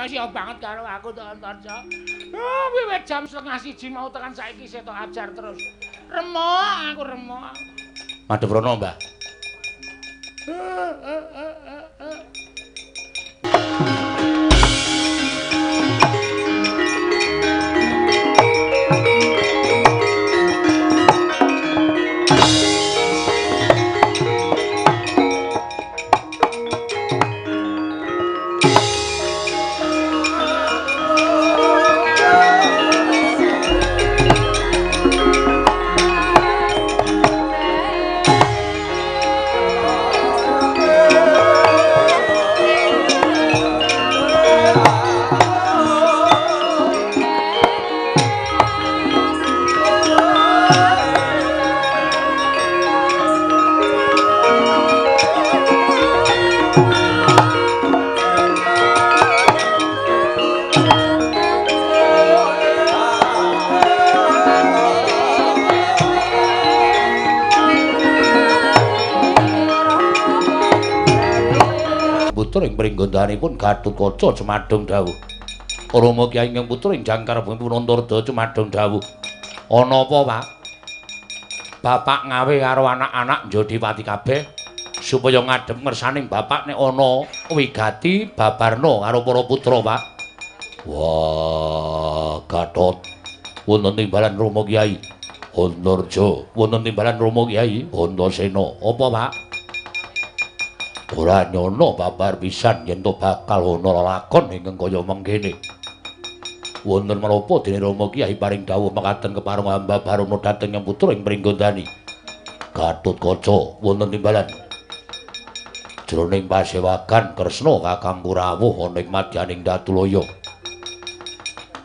sia banget karo aku to Antarja. Oh, wiwit jam 1:30 mau tekan saiki setok ajar terus. Remuk aku remuk. Madheprana, Mbah. Putra ing pringgondanipun Gatotkaca Cemadong dawuh. Rama Kyai ingkang putra ing Jangkarepipun Antarda Cemadong dawuh. Ana apa, Pak? Bapak ngawe karo anak-anak Njodipati kabeh supaya ngadhep ngersaning bapak nek ana wigati babarna karo para putra, Pak. Wah, Gatot. Wonten timbalan Rama Kyai. Antarja, wonten timbalan Rama Kyai. Antasena. Apa, Pak? Ora nyono babar pisan yen to bakal ana lakon ingkang kaya mengkene. Wonten menapa dene Rama Kyai paring dawuh mekaten kepareng hamba Baruna dhateng Yang Putra ing Pringgondani. Gatotkaca wonten timbalan. Jroning pasewakan Kresna Kakang Kurawuh ana ing madyaning Datulaya.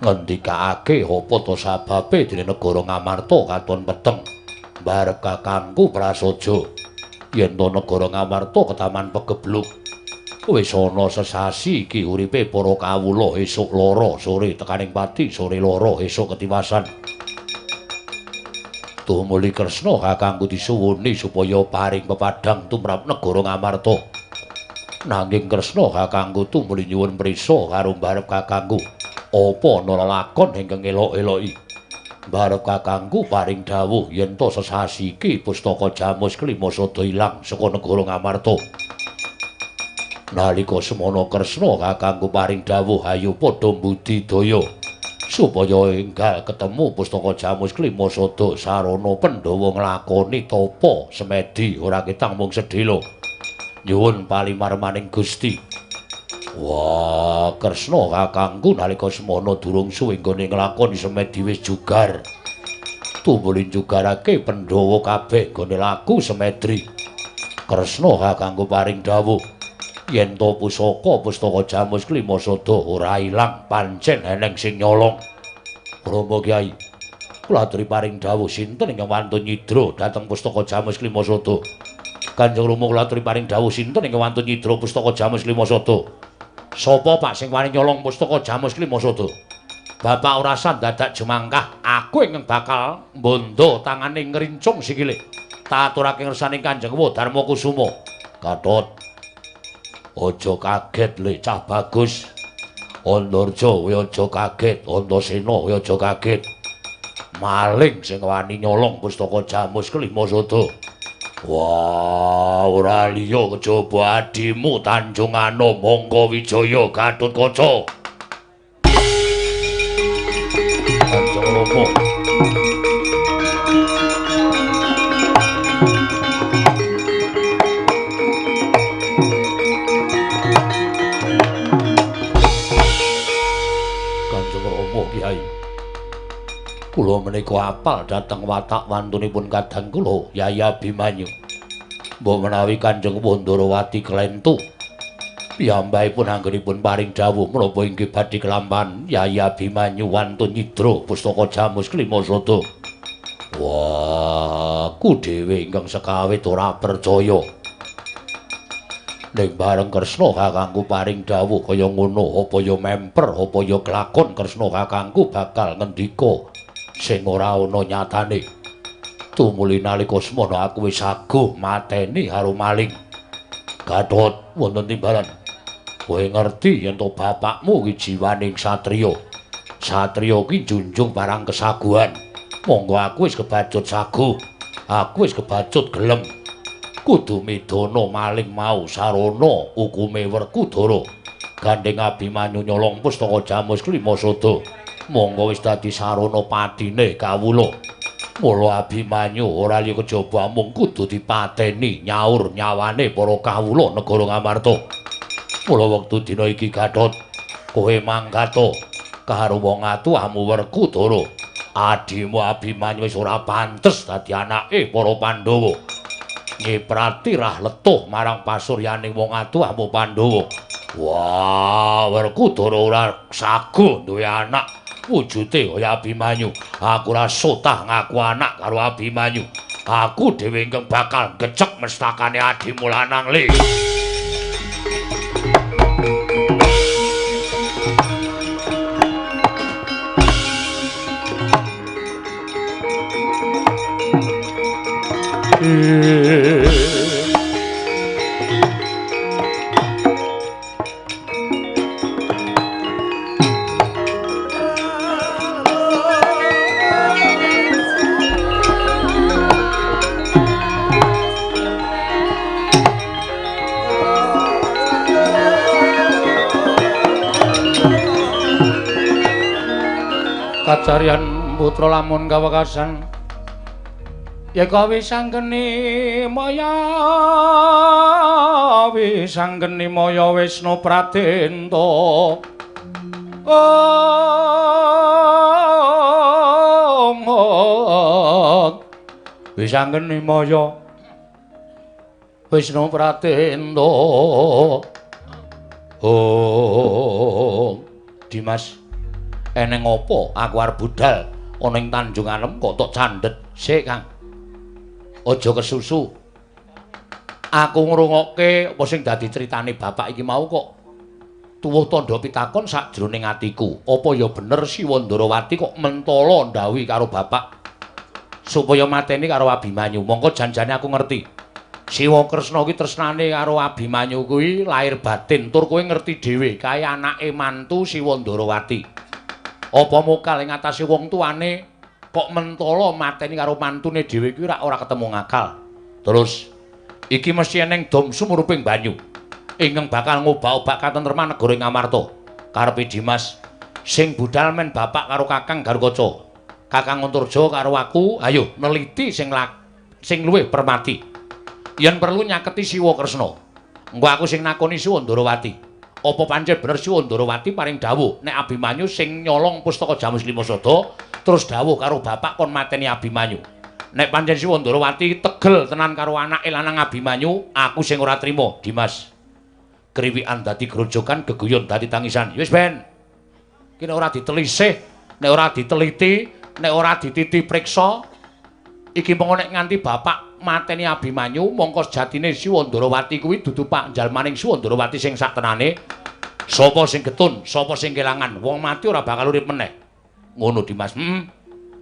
Ngendikake apa to sababe dene negara Ngamarta katon peteng barep kakangku prasaja. Yen to negara Ngamarta ketaman pegebluk wis ana sesasi iki uripe para kawula esuk lara sore tekaning pati sore lara esuk ketiwasan. Tumuli Kresna kakangku disuwuni supaya paring pepadhang tumrap negara Ngamarta. Nanging Kresna kakangku tumuli nyuwun prisa karo mbarep kakangku apa ana lakon ingkang elok-eloki. Barep kakangku paring dawuh yen to sesasi iki pustaka Jamus Klimasada ilang saka negara Ngamarta. Nalika semana Kresna kakangku paring dawuh ayo padha mbudidaya supaya enggal ketemu pustaka Jamus Klimasada sarana Pandhawa nglakoni tapa semedi ora ketang mung sedhela. Nyuwun palimarmaning Gusti. Wah, Kresna kakangku nalika semana durung suwe nggone nglakoni semedi wis jugar. Tumulin jugarake Pandhawa kabeh nggone laku semedri. Kresna kakangku paring dawuh yen to pustaka Jamus Klimasada ora ilang pancen eneng sing nyolong. Rama Kyai, kula aturi paring dawuh sinten ingkang wantun nyidra dhateng pustaka Jamus Klimasada? Kanjeng Rama kula aturi paring dawuh sinten ingkang wantun nyidra pustaka Jamus Klimasada? Sapa Pak sing wani nyolong pustaka Jamus Klimasada? Bapak ora dadak jemangkah, aku ingkang bakal mbondo tangane ngrincung sikile. Tak aturake ngersaning Kanjeng Dharma Kusuma. Gatot. Aja kaget le cah bagus. Antarja kowe aja kaget, Antasena kowe aja kaget. Maling sing wani nyolong pustaka Jamus Klimasada. Wah, ora liya kejaba adimu Tanjung Ana Mangga Wijaya Gatotkaca. Kanjeng Rama. Kanjeng Rama Kyai. Kula menika apal dhateng watak wantunipun kadang kula Yai Abimanyu. Mbok menawi Kanjeng Wandrawati klentu piyambakipun anggenipun paring dawuh menapa inggih badhe kelampan Yai Abimanyu wantun nyidra pustaka Jamus Klimasada. Wah, ku dhewe ingkang sekawit ora percaya. Ning bareng Kresna kakangku paring dawuh kaya ngono apa ya memper apa ya kelakon Kresna kakangku bakal ngendika sing ora ana nyatane. Tumuli nalika semana aku wis saguh mateni karo maling. Gatot wonten timbalan. Kowe ngerti yen to bapakmu kuwi jiwaning satriya. Satriya kuwi junjung barang kesaguhan. Monggo aku wis kebacut sagu. Aku wis kebacut gelem. Kudu midana maling mau sarana hukume Werkudara. Gandeng Abimanyu nyolong pustaka Jamus Klimasada. Monggo wis dadi sarana patine kawula. Mula Abimanyu ora liya kejaba mung kudu dipateni nyaur nyawane para kawula negara Ngamarta. Mula wektu dina iki Gathot, kowe mangkat karo wong atuhamu Werkudara. Adimu Abimanyu wis ora pantes dadi anake para Pandhawa. Nyiprati rah letuh marang pasuryaning wong atuhamu Pandhawa. Wah, Werkudara ora sago duwe anak wujude kaya Abimanyu. Aku ora sotah ngaku anak karo Abimanyu. Aku dhewe ingkang bakal gecek mestakane adimu lanang le. Kacarian putra lamun kawekasan yeka wisanggeni maya Wisnu Pratenta wisanggeni maya Wisnu Pratenta Dimas eneng apa aku arep budal ana ing Tanjung Anem kok tok candhet sik Kang. Aja kesusu. Aku ngrungokke apa sing dadi critane bapak iki mau kok tuwuh tandha pitakon sakjroning atiku. Apa ya bener Siwa Ndarawati kok mentala ndhawuhi karo bapak supaya mateni karo Abimanyu. Mongko janjane aku ngerti. Siwa Kresna kuwi tresnane karo Abimanyu kuwi lahir batin tur kowe ngerti dhewe kaya anake mantu Siwa Ndarawati. Apa mokal ing atase wong tuane kok mentala mateni karo mantune dhewe kuwi ora ketemu ngakal. Terus iki mesti eneng dom sumuruping banyu ingkang bakal ngobak-obak katentreman negara Ngamarta. Karepe Dimas sing budal men bapak karo Kakang Garukaca. Kakang Antarja karo aku, ayo neliti sing luwih permati. Yen perlu nyaketi Siwa Kresna. Engko aku sing nakoni Siwa Ndarawati. Apa pancen bener Siwa Ndarawati paring dawuh nek Abimanyu sing nyolong pustaka Jamus Klimasada terus dawuh karo bapak kon mateni Abimanyu. Nek pancen Siwa Ndarawati tegel tenan karo anake lanang Abimanyu, aku sing ora trima, Dimas. Kriwikan dadi grojokan, geguyon dadi tangisan. Wis ben. Ki nek ora ditelisih, nek ora diteliti, nek ora dititi priksa, iki mengko nek nganti bapak mateni Abimanyu, mongko sejatine Siwa Ndarawati kuwi dudu panjalmaning Siwa Ndarawati sing saktenane. Sapa sing getun, sapa sing kelangan, wong mati ora bakal urip meneh. Ngono Dimas.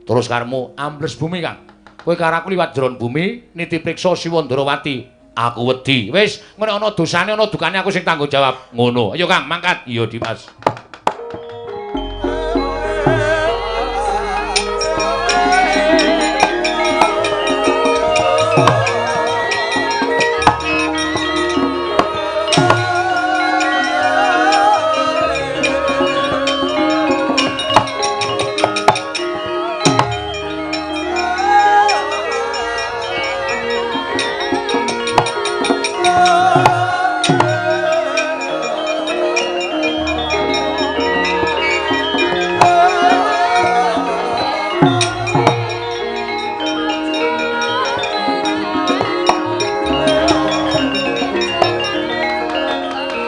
Terus karemu ambles bumi, Kang. Kowe karo aku liwat jron bumi niti priksa Siwa Ndarawati. Aku wedi. Wis, ngene ana dosane ana dukane aku sing tanggung jawab. Ngono. Ayo Kang, mangkat. Iya Dimas.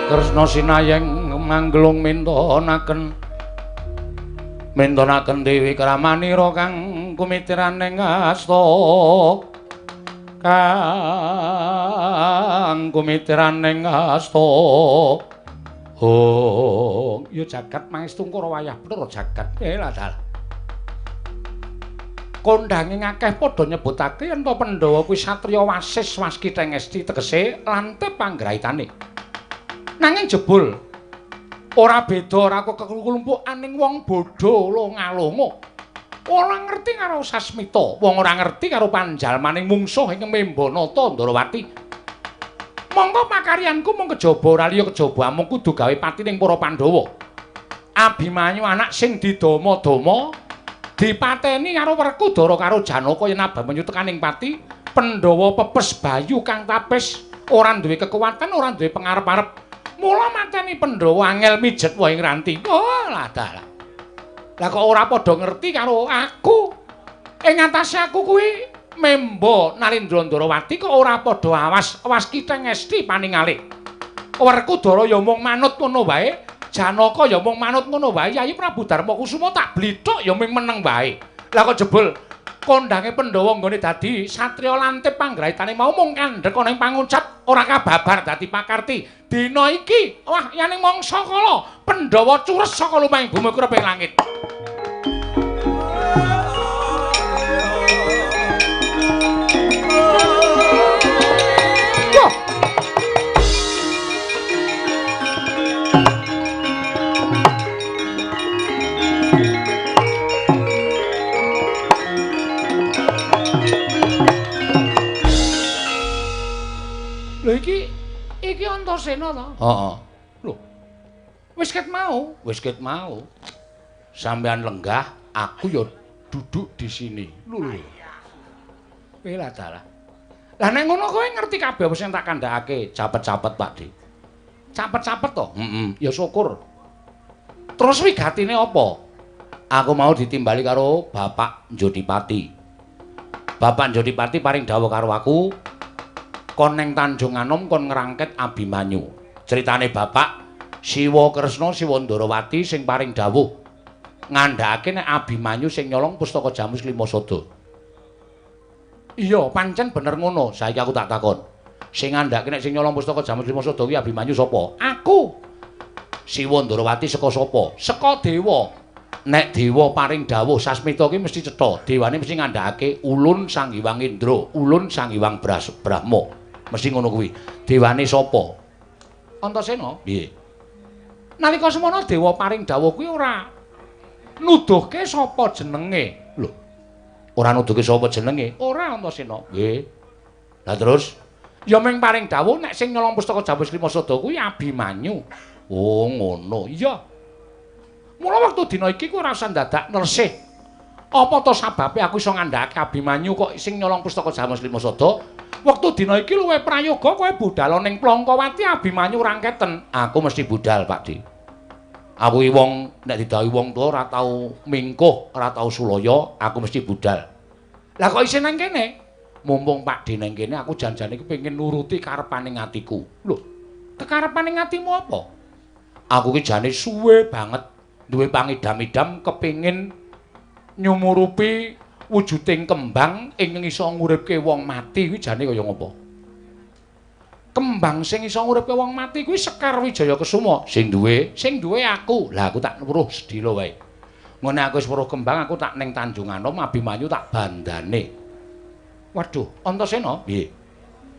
Kresna sinayeng manglung mintonaken Dewi Kramanira kang kumitiraning asta ya jagat mangestungkara wayah bener jagat ladal kondhanging akeh padha nyebutake yen to Pandhawa kuwi satriya wasis waskita ngesti tegese lantep panggraitane. Nanging jebul Ora beda ora kok keklumpukan ning wong bodho longa-longa. Ora ngerti karo Sasmita, wong ora ngerti karo panjalmaning mungsuh ing Membanata Ndarawati. Monggo pakaryanku mung kejaba ora liya kejaba mung kudu gawe pati ning para Pandhawa. Abimanyu anak sing didama-dama dipateni karo Werkudara karo Janaka yen Abimanyu tekaning pati, Pandhawa pepes Bayu kang tapis ora duwe kekuatan, ora duwe pangarep-arep. Mula mateni Pandhawa angel mijet wae ngranti. Oh, lah dalah. Lah kok ora padha ngerti karo aku. Ing atase aku kuwi Memba Nalendra Ndarawati kok ora padha awas kita ngesti paningalih. Werkudara ya mung manut ngono wae, Janaka ya mung manut ngono wae, Yayi Prabu Darmakusuma tak blithuk ya mung meneng wae. Lah kok jebul kondange Pandhawa nggone dadi satriya lantip panggraitane mau mung kandhek ana ing pangucap ora kababar dadi pakarti. Dina iki wah yaning mangsa kala Pandhawa cures saka lumahing bumi kurep ing langit. Lho iki Antasena to? Heeh. Lho. Wis ket mau. Sampeyan lenggah, aku ya duduk di sini. Lho. Lah dalah. Lah nek ngono kowe ngerti kabeh apa sing tak kandhakake, capet-capet Pakde. Capet-capet to? Ya syukur. Terus wigatine apa? Aku mau ditimbali karo Bapak Jodipati. Bapak Jodipati paring dawuh karo aku, kon neng Tanjung Anom kon ngrangket Abimanyu. Critane bapak Siwa Kresna Siwa Ndarawati sing paring dawuh ngandhakake nek Abimanyu sing nyolong pustaka Jamus Klimasada. Iya, pancen bener ngono. Saiki aku tak takon. Sing ngandhakake nek sing nyolong pustaka Jamus Klimasada kuwi Abimanyu sapa? Aku. Siwa Ndarawati saka sapa? Saka dewa. Nek dewa paring dawuh Sasmita kuwi mesti cetha. Dewane mesti ngandhakake Ulun Sang Hyang Indra, Ulun Sang Hyang Brahma. Mesti ngono kuwi. Dewane sapa? Antasena. Piye? Nalika semana dewa paring dawuh kuwi ora nuduhke sapa jenenge. Lho. Ora nuduhke sapa jenenge? Ora Antasena. Nggih. Lah terus ya mung paring dawuh nek sing nyolong pustaka Jamus Klimasada kuwi Abimanyu. Oh, ngono. Iya. Mula wektu dina iki kuwi ora usah dadak nersih. Apa to sababe aku iso ngandhakake Abimanyu kok sing nyolong pustaka Jamus Klimasada? Wektu dina iki luwih prayoga kowe budal ning Plangkawati Abimanyu rangketen. Aku mesti budal, Pakde. Aku iki wong nek didhawuhi wong tuwa ora tau mingkuh, ora tau sulaya, aku mesti budal. Lah kok isih nang kene? Mumpung Pakde nang kene aku janjane kepengin nuruti karepaning atiku. Lho, kekarepaning atimu apa? Aku ki jane suwe banget duwe pangidam-idam kepengin nyumurupi wujuding kembang ing iso nguripke wong mati kuwi jane kaya ngopo? Kembang sing iso nguripke wong mati kuwi Sekar Wijaya Kesuma sing duwe aku. Lah aku tak weruh sedhila wae. Ngene aku wis weruh kembang aku tak ning Tanjung Anom Abimanyu tak bandane. Waduh, Antasena, piye?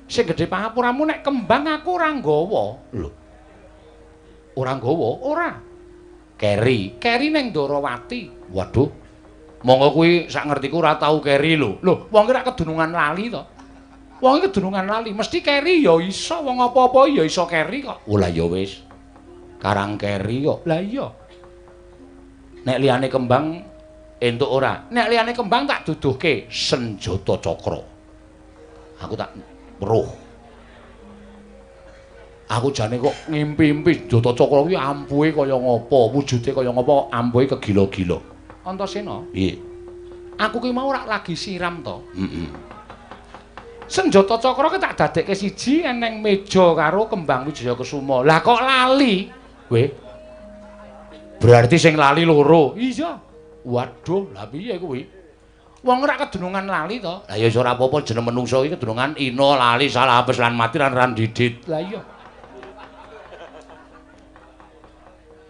Sing gedhe pangapuramu nek kembang aku ora nggawa. Lho. Ora nggawa? Ora. Keri ning Ndarawati. Waduh. Monggo kuwi sak ngertiku ora tau keri lho. Lho, wong iki rak kedunungan lali to. Wong iki kedunungan lali, mesti keri ya iso, wong apa-apa ya iso keri kok. Oh lah ya wis. Karang keri kok. Lah iya. Nek liyane kembang entuk ora. Nek liyane kembang tak duduhke senjata cakra. Aku tak weruh. Aku jane kok ngimpi-impi senjata cakra kuwi ampuhe kaya ngapa, wujude kaya ngapa, ampuhe kegila-gila. Antasena, piye? Aku ki mau rak lagi siram to. Senjata cakra ki tak dadekke siji eneng meja karo kembang Wijaya Kesuma. Lah kok lali? Weh. Berarti sing lali loro. Iya. Waduh, lah piye kuwi? Wong rak kedunungan lali to. Lah ya ora apa-apa jeneng menungso iki kedunungan ina lali salah apes lan mati lan didit. Lah iya.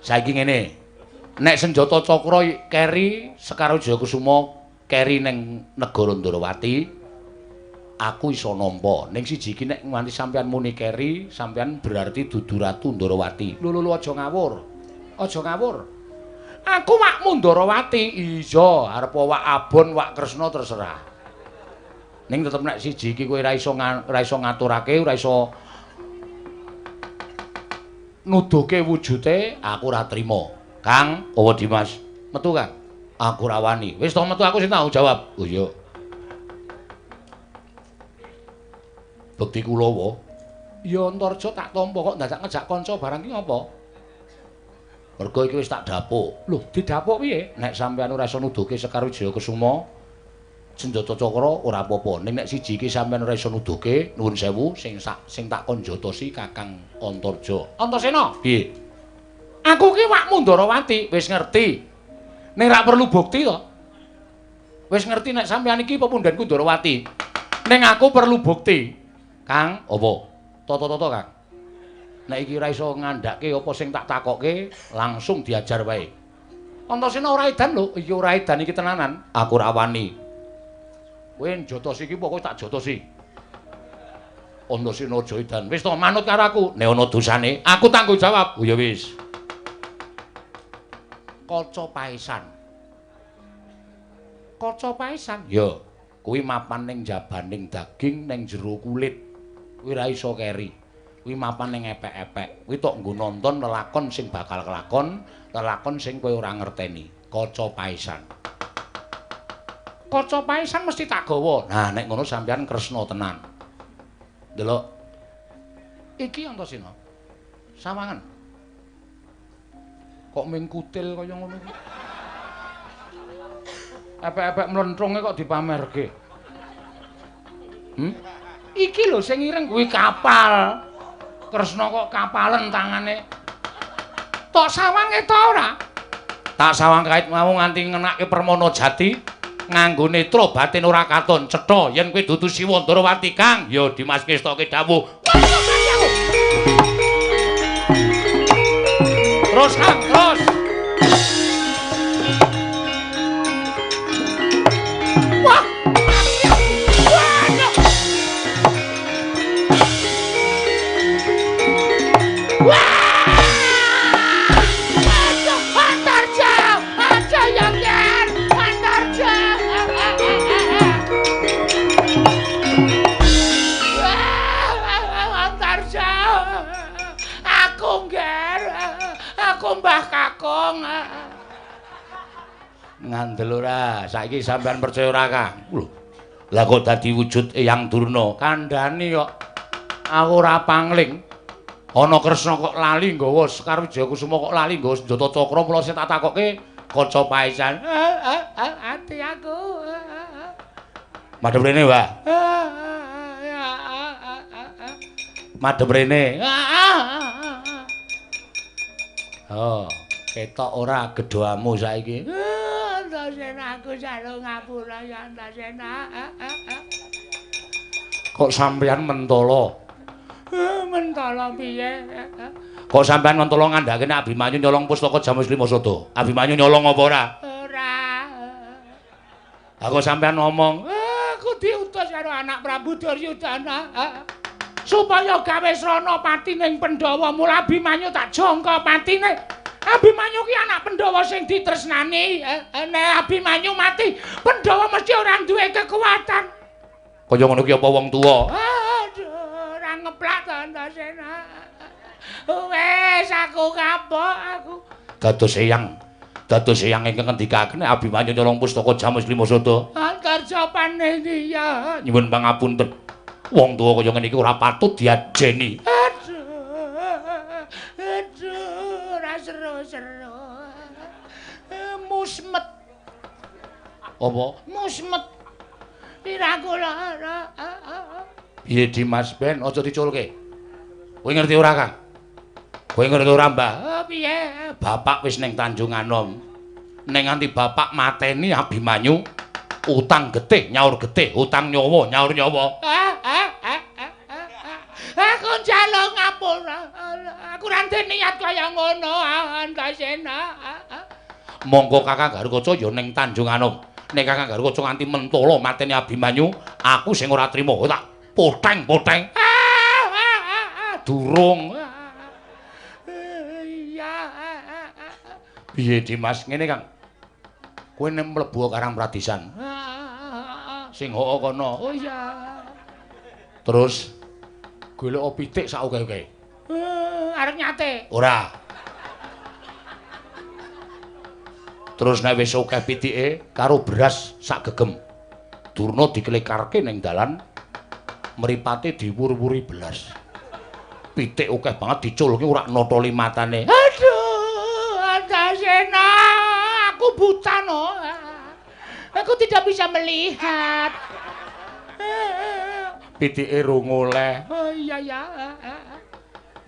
Saiki ngene. Nek senjata cakra keri Sekar Wijaya Kesuma keri ning negara Ndarawati, aku iso nampa. Ning siji iki nek nganti sampeyan muni keri, sampeyan berarti dudu Ratu Ndarawati. Lho aja ngawur. Aja ngawur. Aku wak Mundarawati. Iya, arep wak Abon, wak Kresna terserah. Ning tetep nek siji iki kowe ora iso ngaturake, ora iso nuduhke wujude, aku ora trima. Kang, apa Dimas? Metu, Kang. Aku ora wani. Wis to metu aku sing tanggung jawab. Oh iya. Bekti kula wae. Ya Antarja tak tampa kok dadak ngejak kanca barang ki ngopo? Mergo iki wis tak dapuk. Lho, didapuk piye? Nek sampeyan ora iso nuduhke Sekar Wijaya Kusuma, Senjata Cakra ora apa-apa. Ning nek siji iki sampeyan ora iso nuduhke, nuwun sewu sing tak kon jotosi Kakang Antarja. Antasena, piye? Aku ki wak Mundarawati, wis ngerti. Ning ra perlu bukti to. Wis ngerti nek sampeyan iki pepundhenku Ndarawati. Ning aku perlu bukti. Kang, apa? Toto-toto, Kang. Nek iki ora iso ngandhake apa sing tak takokke, langsung diajar wae. Antasena ora edan lho, iki ora edan iki tenanan. Aku ora wani. Kowe jotos iki pokoke tak jotosi. Antasena aja edan. Wis to manut karo aku. Nek ana dosane, aku tanggung jawab. Oh ya wis. Kaca paesan. Kaca paesan? Ya, kuwi mapan ning jabaning daging ning jero kulit. Kuwi ora iso keri. Kuwi mapan ning epek-epek. Kuwi tok nggo nonton lelakon sing bakal kelakon, lelakon sing kowe ora ngerteni. Kaca paesan. Kaca paesan mesti tak gawa. Nah, nek ngono sampeyan Kresna tenan. Delok. Iki Antasena. Sawangan. Kok mingkutil kaya ngono iki. Epek-epek mlentrunge kok dipamerke. Iki lho sing ireng kuwi kapal. Kresna kok kapalen tangane. Tok sawange ta ora? Tak sawang kait mau nganti ngenake permana jati, nganggo netra batin ora katon cetha yen kowe dudu Siwa Ndarawati, Kang. Ya Dimas ngestoke dawuh. Terus, Kang, terus. Wah. Aku Mbah Kakung. Ngandel ora, saiki sampean percaya ora, Kang? Lho. Lah kok dadi wujud Eyang Durna? Kandhani kok aku ora pangling. Ana Kresna kok lali nggawa Sekar Wijaya Kusuma kok lali nggawa Senjata Cakra, mula sing tak takokke kaca paesan. Ati aku. Madhep rene, Mbah. Madhep rene. Oh, ketok ora gedhoamu saiki. Antasena aku jaluk ngapura ya Antasena. Kok sampeyan mentala? Mentala piye? Kok sampeyan mentala ngandhake nek Abimanyu nyolong pustaka Jamus Klimasada? Abimanyu nyolong apa ora? Ora. Aku sampeyan ngomong, aku diutus karo anak Prabu Duryudana. Supaya gawe srana pati ning Pandhawa, mula Abimanyu tak jangka patine. Abimanyu ki anak Pandhawa sing ditresnani. Nek Abimanyu mati, Pandhawa mesti ora duwe kekuatan. Kaya ngono ki apa wong tuwa? Aduh, ora ngeplak to Antasena. Wes aku kapok aku. Dados eyang ingkang ngendikaken Abimanyu nyolong pustaka Jamus Klimasada. Antarja panendiya. Nyuwun pangapunten. Wong tuwa kaya ngene iki ora patut diajeni. Aduh, ora seru-seru. Musmet. Apa? Musmet. Iraku lara. Piye Dimas Ben, aja diculke. Kowe ngerti ora, Kang? Kowe ngerti ora, Mbah? Piye? Bapak wis ning Tanjung Anom. Ning nganti bapak mateni Abimanyu, utang getih, nyaur getih, utang nyawa, nyaur nyawa. Aku njaluk ngapura. Aku ora niat kaya ngono, Antasena. Monggo Kakang Garukaca ya ning Tanjung Anom. Nek Kakang Garukaca nganti mentala mateni Abimanyu, aku sing ora trima. Tak poteng-poteng. Durung. Iya. Piye Dimas? Ngene Kang. Kowe nek mlebu Karang Pradisan. Sing hoo kono. Oh iya. Terus golek pitik sak akeh-akeh. Arep nyate. Ora. Terus nek wis akeh pitike karo beras sak gegem. Durna diklekarke ning dalan mripate diwur-wuri belas. Pitik akeh banget diculke ora notoli matane. Aduh, Antasena, aku buta no. Aku tidak bisa melihat. Pitike rung oleh. Oh iya ya.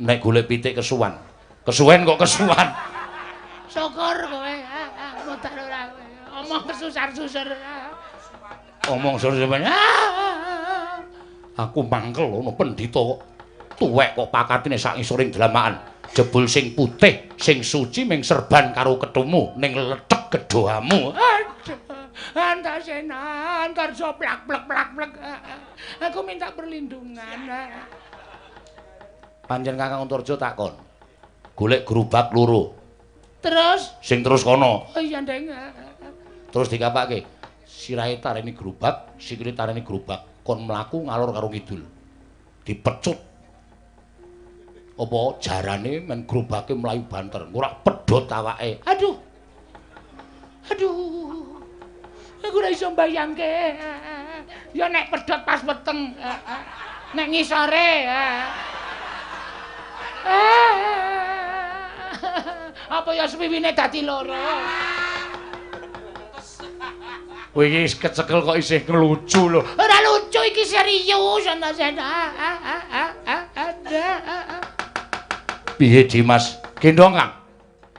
Nek golek pitik kesuwen. Kesuwen kok kesuwen. Syukur kowe. Mutar ora kowe. Omong kesusar-susur. Omong susar-susur. Aku mangkel ono pendhita kok. Tuwek kok pakatine sak ngisoring dlamakan. Jebul sing putih, sing suci ming serban karo ketumu ning letek gedhoamu. Aduh. Antasena, Antarja plak-plek. Aku minta perlindungan. Panjen Kakang Antarja takon. Golek gerobak loro. Terus sing terus kono. Oh iya, Ndeng. Terus dikapake. Sirahe tareni gerobak, sikile tareni gerobak. Kon mlaku ngalor karo kidul. Dipecut. Apa jarane men gerobake mlayu banter. Ora pedhot awake. Aduh. Aku ora iso mbayangke. Ya nek pedhot pas weteng. Nek ngisore. Apa ya swiwine dadi loro. Kowe iki kecekel kok isih ngelucu lho. Ora lucu iki serius Antasena. Piye Dimas? Gendong Kang.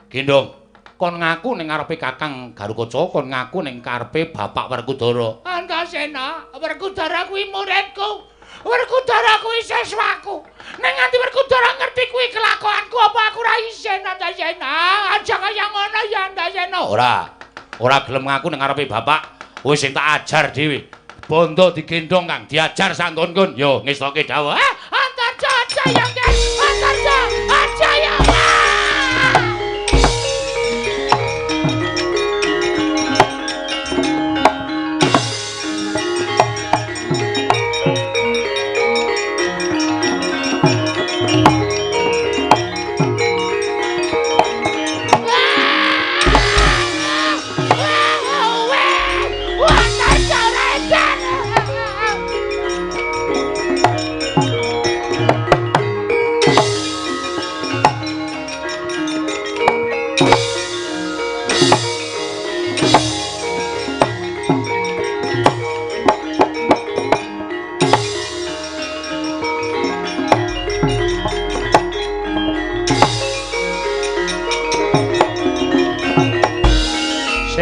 Gendong. Kon ngaku ning ngarepe Kakang Garukaca, kon ngaku ning karepe Bapak Werkudara. Antasena, Werkudara kuwi muridku. Werkudara kuwi siswaku. Ning nganti Werkudara ngerti kuwi kelakuanku apa aku ora isin Antasena. Aja kaya ngono ya Antasena. Ora gelem ngaku ning ngarepe Bapak. Wis sing tak ajar dhewe. Bondo digendong Kang, diajar sanggon-gon. Yo ngestoke dawuh. Antarja aja ya, Antarja aja ya.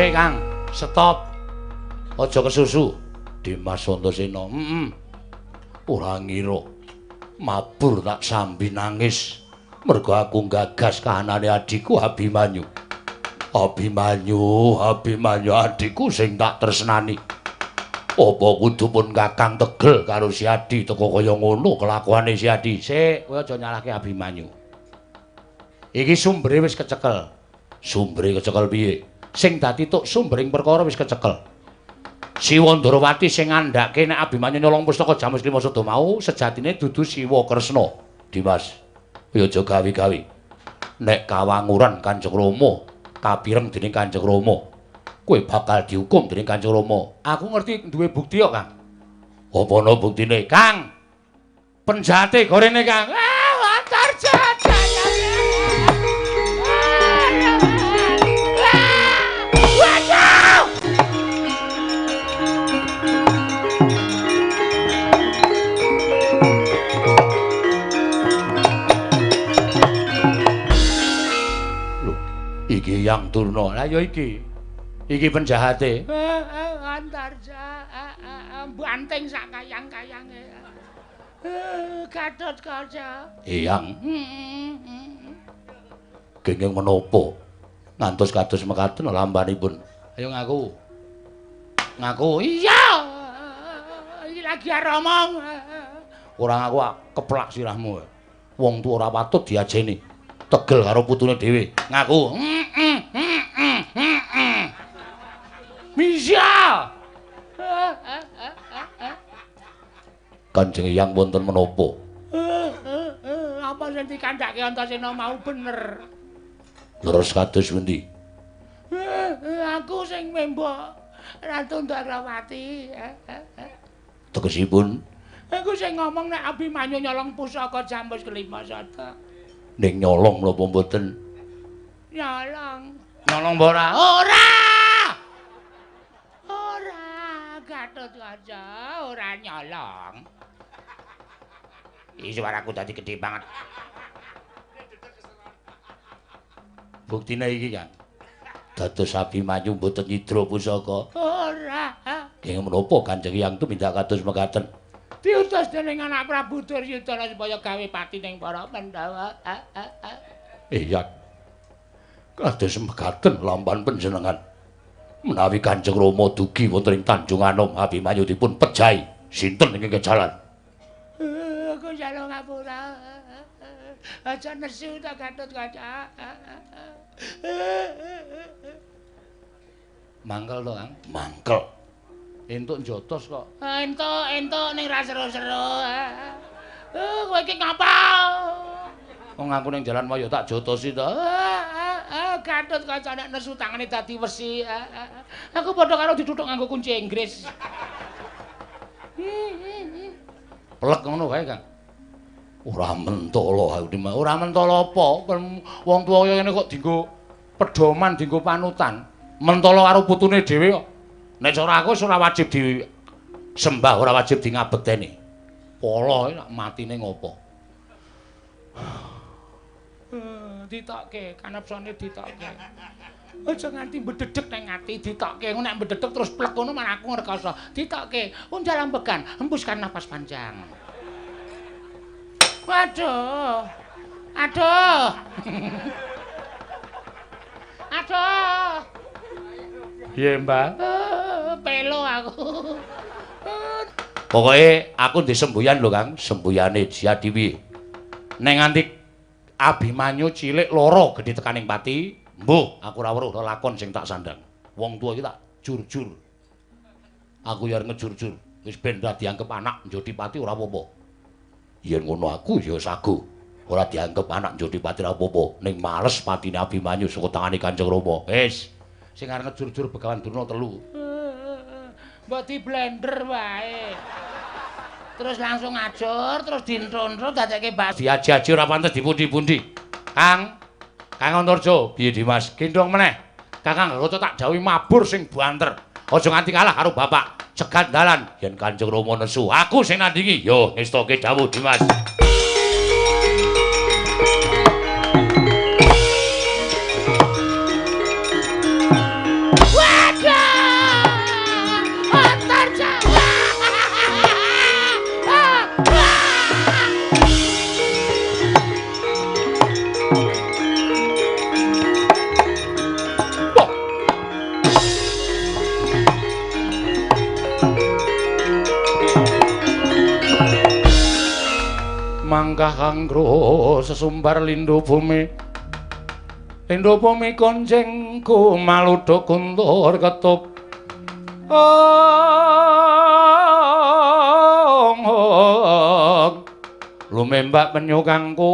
Kang, stop. Aja kesusu. Dimas Antasena. Ora ngira mabur tak sambi nangis mergo aku gagas kahanane adikku Abimanyu. Abimanyu adikku sing tak tresnani. Apa kudu pun Kakang tegel karo si Adi teko kaya ngono kelakuane si Adi. Sik, kowe aja nyalahke Abimanyu. Iki sumbere wis kecekel. Sumbere kecekel piye? Sing dadi tuk sumbering perkara wis kecekel. Siwa Ndrawati sing ngandhake nek Abimanyu nyolong pustaka Jamus Klima Sada mau sejatine dudu Siwa Kresna. Dimas, ya aja gawi-gawi. Nek kawanguran Kanjeng Rama kapireng dening Kanjeng Rama, kowe bakal dihukum dening Kanjeng Rama. Aku ngerti duwe bukti kok, Kang. Apa ana buktine, Kang? Penjahate gorene, Kang. Antarja. Iki yang Durna. Lah ya iki. Iki penjahate. Antarja banting sak kayang-kayange. Gatot Kaca. Eyang. Kenging menapa? Ngantos kados mekaten lambanipun. Ayo ngaku. Ngaku. Iya. Iki lagi aromong. Ora ngaku keplak sirahmu. Wong tuwa ora patut diajeni. Tegel karo putune dhewe. Ngaku. Misya. Kanjeng Hyang wonten menapa? Apa sing dikandhake Antasena mau bener? Leres kados pundi? Aku sing membok Ratu Ndrawati. Tegesipun? Aku sing ngomong nek Abimanyu nyolong pusaka Jambus kelima sada. Ning nyolong menapa mboten? Nyolong. Nyolong apa ora? Ora! Ora, Gatotkaca, ora nyolong. Iki suaraku dadi gedhe banget. Buktine iki, Kang. Dados Abimanyu mboten nyidra pusaka. Ora. Ing menapa Kanjeng Hyang tumindak kados mekaten? Diutus dening anak Prabu Duryudana supaya gawe pati ning para Pandhawa. Iya. Kados mekaten lampahan panjenengan. Menawi Kanjeng Rama dugi wonten ing Tanjung Anom, Abimanyu dipun pejahi. Sinten ingkang jalan? Aku jaluk ngapura. Aja nesu ta Gatotkaca. Mangkel to, Kang? Mangkel. Entuk njotos kok. Entuk ning ra seru-seru. Kowe iki ngapa? Wong aku ning jalan waya tak jotosi to. Gatotkaca nek nesu tangane dadi wesi. Aku padha karo dituthuk nganggo kunci Inggris. Pelek ngono wae, Kang. Ora mentolo aku Dimas. Ora mentolo apa? Wong tuwa kaya ngene kok dienggo pedoman, dienggo panutan. Mentolo karo putune dhewe kok. Nek cara aku ora wajib disembah, ora wajib di ngabeteni. Polo nek matine ngopo? Ditokke, kanepsane ditokke. Aja nganti mbededeg nang ati ditokke. Nek mbededeg terus plek ngono malah aku ngrekoso. Ditokke, unjal ambegan, hembuskan napas panjang. Waduh. Aduh. Aduh. Piye, Mbak? Pelo aku. Pokoke aku ndek semboyan lho, Kang. Sembuyane Jiyadiwi. Nek nganti Abimanyu cilik loro gedhe tekaning pati, mbuh aku ora weruh lakon sing tak sandang. Wong tuwa iki tak jur-jur. Aku ya ngejur-jur. Wis ben ora dianggep anak Njodipati ora apa-apa. Yen ngono aku ya sagu. Ora dianggep anak Njodipati ora apa-apa. Ning males patine Abimanyu saka tangane Kanjeng Rama. Wis, sing arep ngejur-jur Begawan Durna 3. Mbok di blender wae. Terus langsung ngajur, terus dintronro dadekke bas. Diaji-aji ora pantes dipundi-pundi. Kang Antarja, piye Dimas? gendong meneh. Kakang Rata tak dhawuhi mabur sing banter. Aja nganti kalah karo bapak. Cegat dalan. Yen Kanjeng Rama nesu, aku sing nandingi. Yo, ngestoke dawuh Dimas. Mangkah kangro sesumbar lindhu bumi. Lindhu bumi konjengku maludha kuntur ketup. Lumembak penyu kangku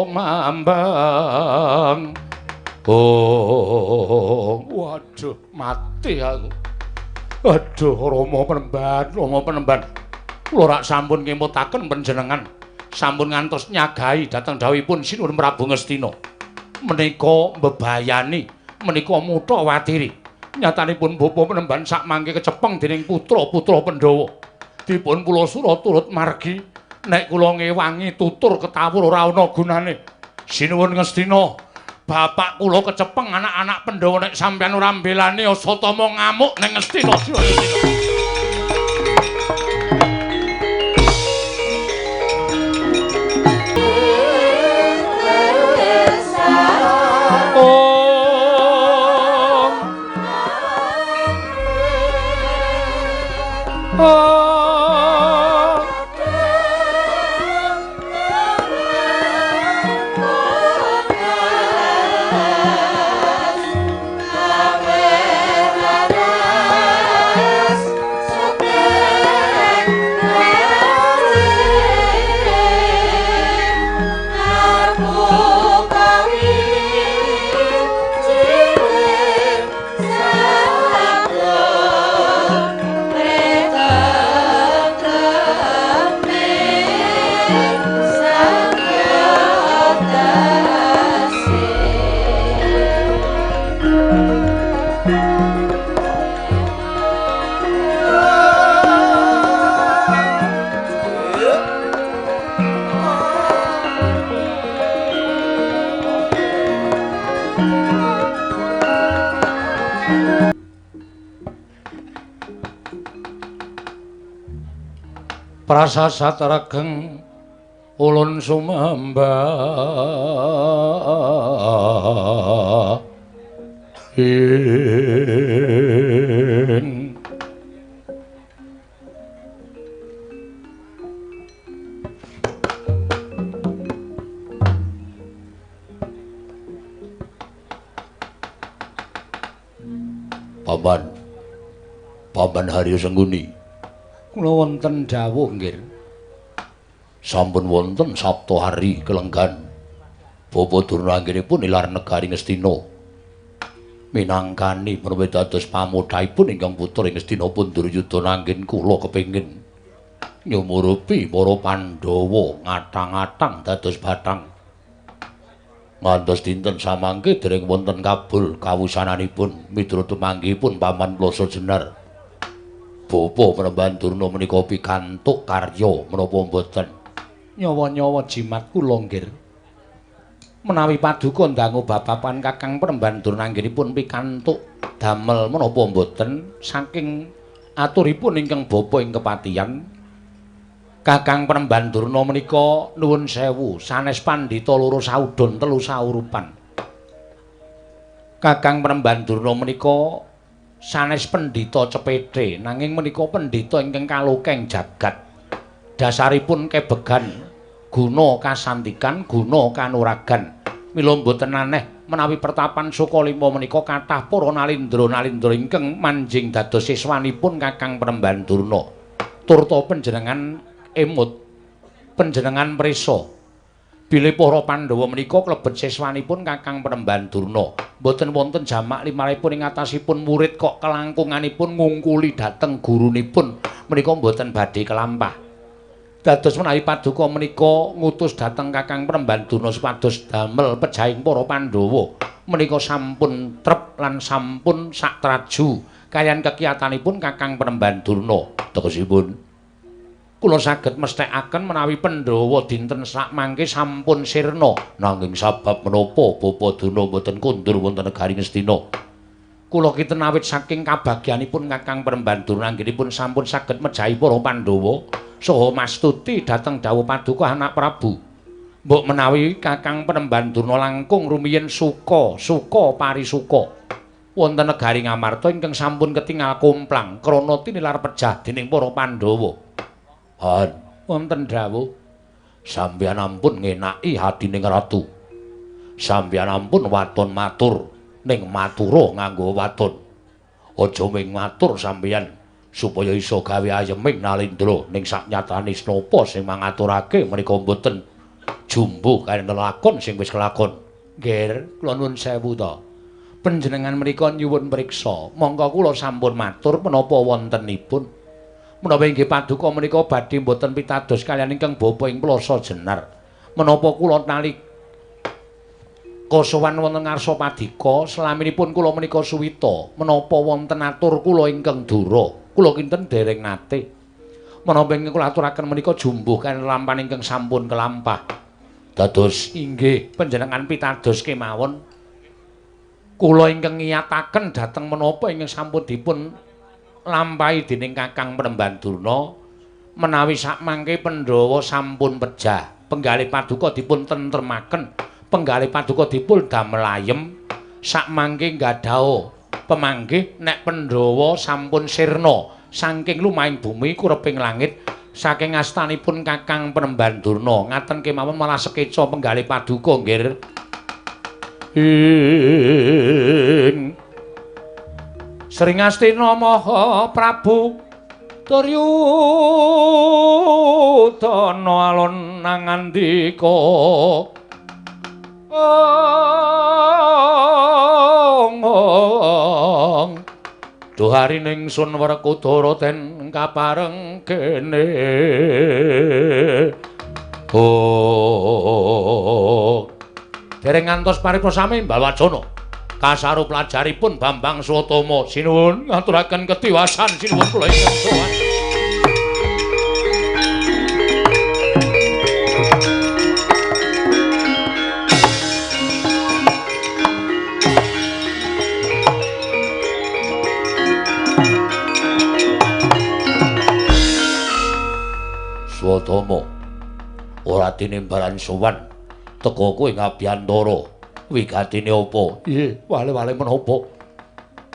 mambang. Waduh, mati aku. Aduh, Rama Penemban. Kula rak sampun ngimutaken panjenengan. Sampun ngantos nyagahi dhateng dawuhipun Sinuwun Prabu Ngastina. Menika mbebayani, menika mutha watiri. Nyatanipun Bapa Penemban sak mangke kecepeng dening putra-putra Pandhawa. Dipun kula sura turut margi nek kula ngewangi tutur ketawur ora ana gunane. Sinuwun Ngastina, bapak kula kecepeng anak-anak Pandhawa nek sampeyan ora mbelani Asatama ngamuk ning Ngastina. prasasat regeng ulun sumembah Paman Haryo Sengguni. Kula wonten dawuh nggih. Sampun wonten Sabtu hari kelenggan. Bapa Durna anggenipun nilar negari Ngastina. Minangkani menawi dados pamodhaipun ingkang putra Ngastina pun Duryudana anggen kula kepengin nyumurupi para Pandhawa ngatang-atang dados bathang. Ngantos dinten samangke dereng wonten kabul kawusananipun miturut pamanggihipun Paman Plasa Jenar. Bapa Penemban Durna menika pikantuk karya menapa mboten? Nyawa-nyawa jimat kula nggih. Menawi paduka ndangu babapan Kakang Penemban Durna anggenipun pikantuk damel menapa mboten saking aturipun ingkang bapa ing kepatihan. Kakang Penemban Durna menika nuwun sewu sanes pandhita loro saudon telu saurupan. Kakang Penemban Durna menika sanes pendhita cepethe nanging menika pendhita ingkang kalokeng jagat. Dasaripun kebegan guna kasantikan, guna kanuragan. Mila mboten aneh menawi pertapan Sukalima menika kathah para nalindra-nalindra ingkang manjing dados siswanipun Kakang Penemban Durna. Turta panjenengan emut panjenengan prisa bilih para Pandhawa menika klebet siswanipun Kakang Penemban Durna. Mboten wonten jamak limanipun ing atasipun murid kok kelangkunganipun ngungkuli dhateng gurunipun menika mboten badhe kelampah. Dados menawi paduka menika ngutus dhateng Kakang Penemban Durna supados damel pejahing para Pandhawa menika sampun trep lan sampun saktraju kaliyan kekiyatanipun Kakang Penemban Durna. Tegesipun kula saged mesthekaken menawi Pandhawa dinten sak mangke sampun sirna nanging sabab menapa Bapa Durna boten kundur wonten negari Ngastina. Kula kinten awit saking kabagyanipun Kakang Penemban Durna anggenipun sampun saged mejahi para Pandhawa saha mastuti dhateng dawuh paduka anak Prabu. Mbok menawi Kakang Penemban Durna langkung rumiyin suka parisuka wonten negari Ngamarta ingkang sampun ketingal kumplang krana tinilar pejah dening para Pandhawa. Wonten dawuh sampeyan ampun ngenaki hatining ratu. Sampeyan ampun waton matur ning matura nganggo waton. Aja ming matur sampeyan supaya iso gawe ayeming nalindra ning saknyatane napa sing mangaturake menika mboten jumbuh kaliyan lakon sing wis kelakon. Nggih, kula nuwun sewu to. Panjenengan menika nyuwun priksa, monggo kula sampun matur menapa wontenipun. Menawi inggih paduka menika badhe mboten pitados kaliyan ingkang bapa ing Plasa Jenar. Menapa kula nalika sowan wonten ngarsa padika, selaminipun kula menika suwita. Menapa wonten atur kula ingkang dura, kula kinten dereng nate. Menapa ingkang kula aturaken menika jumbuh kan lampahan ingkang sampun kelampah. Dados inggih panjenengan pitados kemawon. Kula ingkang ngiyataken dhateng menapa ingkang sampun dipun lampahi dening Kakang Penemban Durna menawi sakmangke Pandhawa sampun pejah, penggalih paduka dipun tentremaken, penggalih paduka dipun damel ayem, sakmangke nggadhaha pemanggih nek Pandhawa sampun sirna saking lumahing bumi kureping langit saking astanipun Kakang Penemban Durna. Ngaten kemawon malah sekeca penggalih paduka nggih. Sring Astina Maha Prabu Duryudana alon nangandika duharining sun Werkudara ten kapareng kene dereng ngantos paripurna sami Mbawajana kasaru pelajaripun Bambang Swatama sinuwun ngaturaken ketiwasan sinuwun kula ingkang sowan. Wiratama. Ora tinimbalan sowan teka kowe ngabiyantara. Wigatine apa? Iye, wale-wale menapa?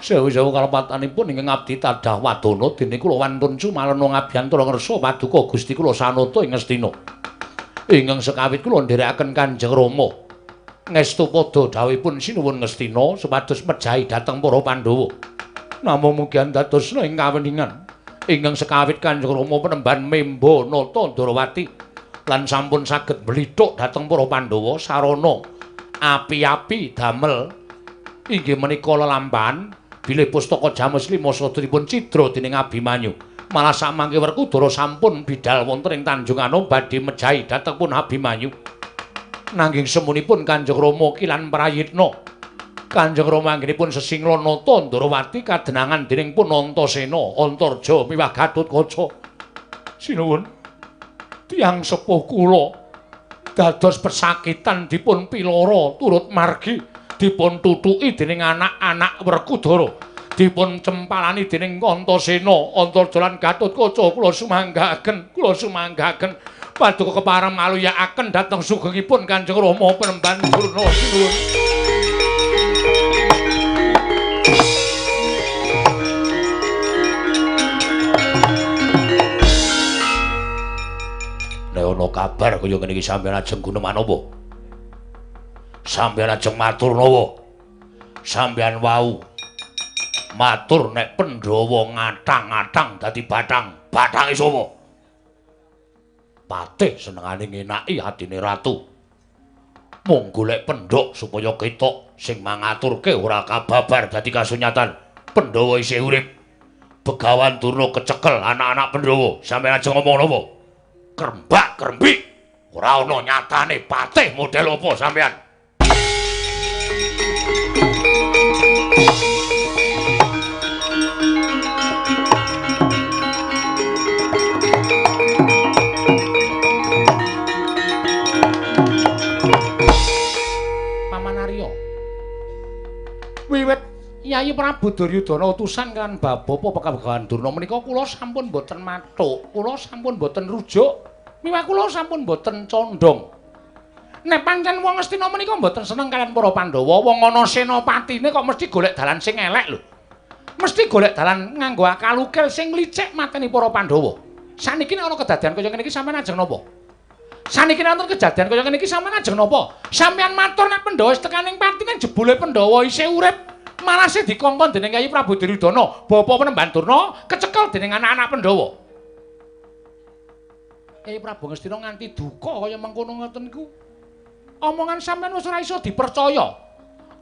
Sewu-sewu kalepatanipun ingkang abdi tadah wadana dene kula wantun sumalana ngabiyantara ngersa paduka Gusti kula Sanata ing Ngastina. Ingkang sekawit kula nderekaken Kanjeng Rama. Ngestu padha dawuhipun sinuwun Ngastina supados mejahi dhateng para Pandhawa. Namung mugi andadosna ing kaweningan. Ingkang sekawit Kanjeng Rama penemban Memba Nata Ndarawati lan sampun saged mlithuk dhateng para Pandhawa sarana api-api damel inggih menika lelampahan bilih pustaka Jamus Lima Sada dipun cidra dening Abimanyu. Malah samangke Werkudara sampun bidhal wonten ing Tanjung Anom badhe mejahi dhateng pun Abimanyu. Nanging semunipun Kanjeng Rama kilan prayitna. Kanjeng Rama anggenipun sesingla nata Ndarawati kadenangan dening pun Antasena, Antarja miwah Gatotkaca. Sinuwun tiyang sepuh kula dados pesakitan dipun pilara turut margi dipun tutuki dening anak-anak Werkudara, dipun cempalani dening Antasena, Antarja lan Gatotkaca. Kula sumanggaken paduka kepareng maluyakaken dhateng sugengipun Kanjeng Rama penemban Durna sinuwun. Nek ana kabar kaya ngene iki sampeyan ajeng guneman apa? Sampeyan ajeng matur napa? Sampeyan wau matur nek Pandhawa ngatang-atang dadi bathang. Bathange sapa? Patih senengane ngenaki atine ratu. Mung golek pendhok supaya ketok sing mangaturke ora kababar dadi kasunyatan. Pandhawa isih urip. Begawan Durna kecekel anak-anak Pandhawa. Sampeyan ajeng ngomong napa? Kerembak-kerembik. Ora ana nyatane patih model apa sampeyan? Paman Arya. Wiwit Yayi Prabu Duryudana utusan kan Bapa Begawan Durna menika kula sampun boten mathuk, kula sampun boten rujuk, miwah kula sampun boten condong. Nek pancen wong Astina menika boten seneng kalian para Pandhawa, wong ana senopatine kok mesti golek dalan sing elek lho. Mesti golek dalan nganggo akal ukil sing licik mateni para Pandhawa. Saniki nek ana kedadian kaya ngene iki sampeyan ajeng napa? Saniki nek ana kejadian kaya ngene iki sampeyan ajeng napa? Sampeyan matur nek Pandhawa wis tekaning patine jebule Pandhawa isih urip. Malah sing dikongkon dening Yayi Prabu Duryudana, Bapa Penemban Durna kecekel dening anak-anak Pandhawa. Yayi Prabu Ngastina nganti duka kaya mengkono ngoten niku. Omongan sampeyan wis ora iso dipercaya.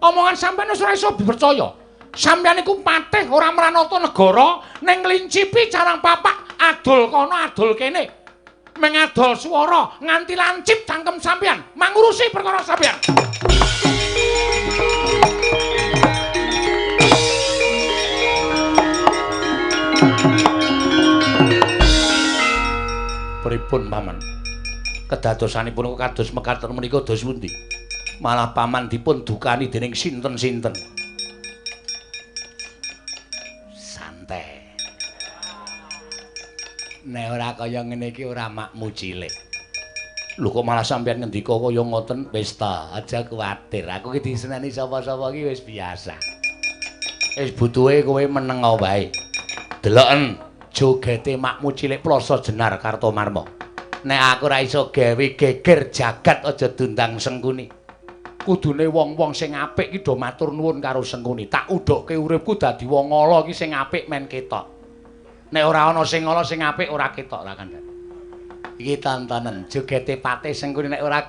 Omongan sampeyan wis ora iso dipercaya. Sampeyan iku patih ora mranata negara ning nglincipi carang papak adol kono adol kene. Mengadol swara nganti lancip cangkem sampeyan, mangurusi perkara sampeyan. Pripun paman? Kedadosanipun kados mekaten menika dos pundi? Malah paman dipun dukani dening sinten-sinten. Santai. Nek ora kaya ngene iki ora makmu cilik. Lho kok malah sampeyan ngendika kaya ngoten? Wis ta, aja kuwatir. Aku iki diseneni sapa-sapa iki wis biasa. Wis butuhe kowe meneng wae. Deloken jogete makmu cilik Plasa Jenar Kartomarma. Nek aku ora iso gawe geger jagat aja dundang Sengkuni. Kudune wong-wong sing apik iki do matur nuwun karo Sengkuni. Tak udhokke uripku dadi wong ala iki sing apik men ketok. Nek ora ana sing ala sing apik ora ketok ra kandhani. Iki tontonen jogete Patih Sengkuni nek ora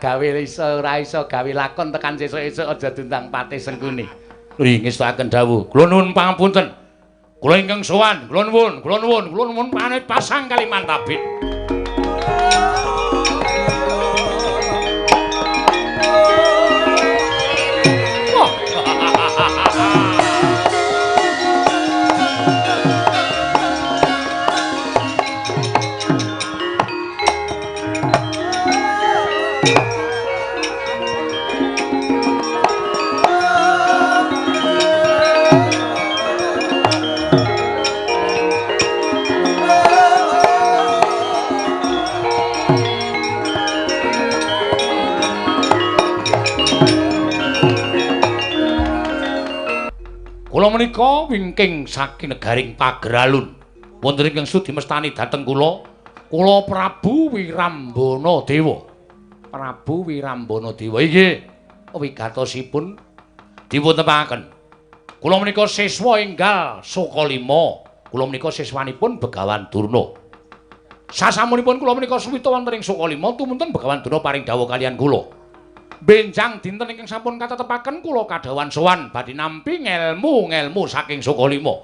iso gawe lakon tekan sesuk-esuk aja dundang Patih Sengkuni. Ngestuaken dawuh. Kula nuwun pangapunten. Kula ingkang sowan, kula nuwun panit pasang Kalimantabit. Kula menika wingking saking negaring Pageralun. Wonten ingkang sudi mestani dhateng kula, kula Prabu Wirambana Dewa. Prabu Wirambana Dewa inggih wigatosipun dipuntepaken. Kula menika siswa enggal Sukalima. Kula menika siswanipun Begawan Durna. Sasamunipun kula menika suwita wonten ing Sukalima tumunten Begawan Durna paring dawuh kaliyan kula. Benjang dinten ingkang sampun katetepaken kula kadhawan sowan badhe nampi ngelmu saking Sukalima.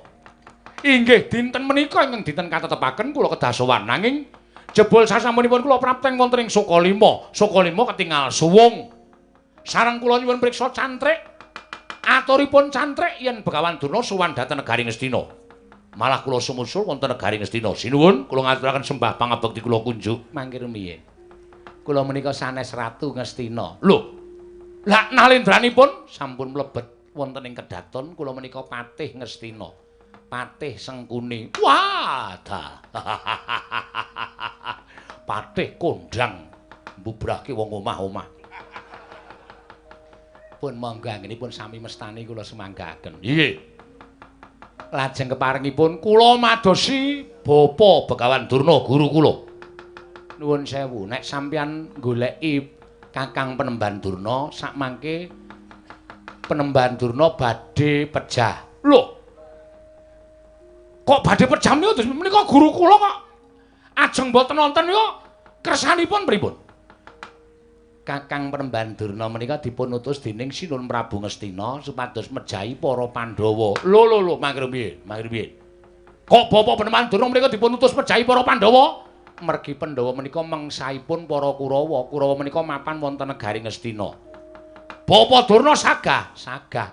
Inggih dinten menika ingkang dinten katetepaken kula kedah sowan nanging jebul sasamunipun kula prapteng wonten ing Sukalima. Sukalima ketingal suwung. Sareng kula nyuwun priksa cantrik. Aturipun cantrik yen Begawan Durna sowan dhateng negari Ngastina. Malah kula sumusul wonten negari Ngastina. Sinuwun kula ngaturaken sembah pangabekti kula kunjuk. Mangke rumiyin. Kula menika sanes Ratu Ngastina. Lho. Lah nalendranipun sampun mlebet wonten ing kedaton kula menika Patih Ngastina. Patih Sengkuni. Wadah. Patih kondang mbubrahke wong omah-omah. Pun monggo anggenipun sami mestani kula semanggaken. Nggih. Lajeng keparengipun kula madosi Bapa Begawan Durna guru kula. Nuwun sewu nek sampeyan goleki Kakang Penemban Durna sak mangke Penemban Durna badhe pejah. Lho. Kok badhe pejah menika guru kula kok ajeng mboten wonten niku kersanipun pripun? Kakang Penemban Durna menika dipun utus dening Sinun Prabu Ngastina supados mejahi para Pandhawa. Lho, mangke piye? Kok Bapak Penemban Durna menika dipun utus mejahi para Pandhawa? Mergi Pandhawa menika mangsaipun para Kurawa. Kurawa menika mapan wonten negari Ngastina. Bapak Durna sagah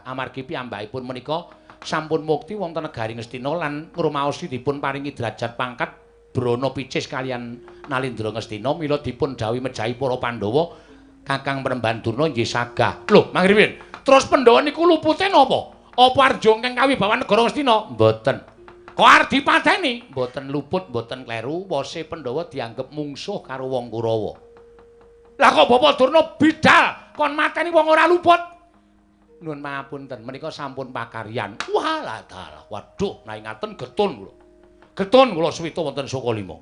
amargi piyambakipun menika sampun mukti wonten negari Ngastina lan ngrumaosi dipun paringi derajat pangkat Brana Picis kaliyan Nalindra Ngastina mila dipun dawuhi mejahi para Pandhawa. Kakang Penemban Durna nggih sagah. Lho, mangke piye? Terus Pandhawa niku lupute napa? Apa arja ingkang kawibawan negara Ngastina? Mboten. Kok arep dipateni? Mboten luput, mboten kleru, wose Pandhawa dianggep mungsuh karo wong Kurawa. Lah kok Bapak Durna bidal kon mateni wong ora luput? Nuwun pangapunten, menika sampun pakaryan. Walah dalah. Waduh, nah ngaten getun kula. Getun kula suwita wonten Sukalima.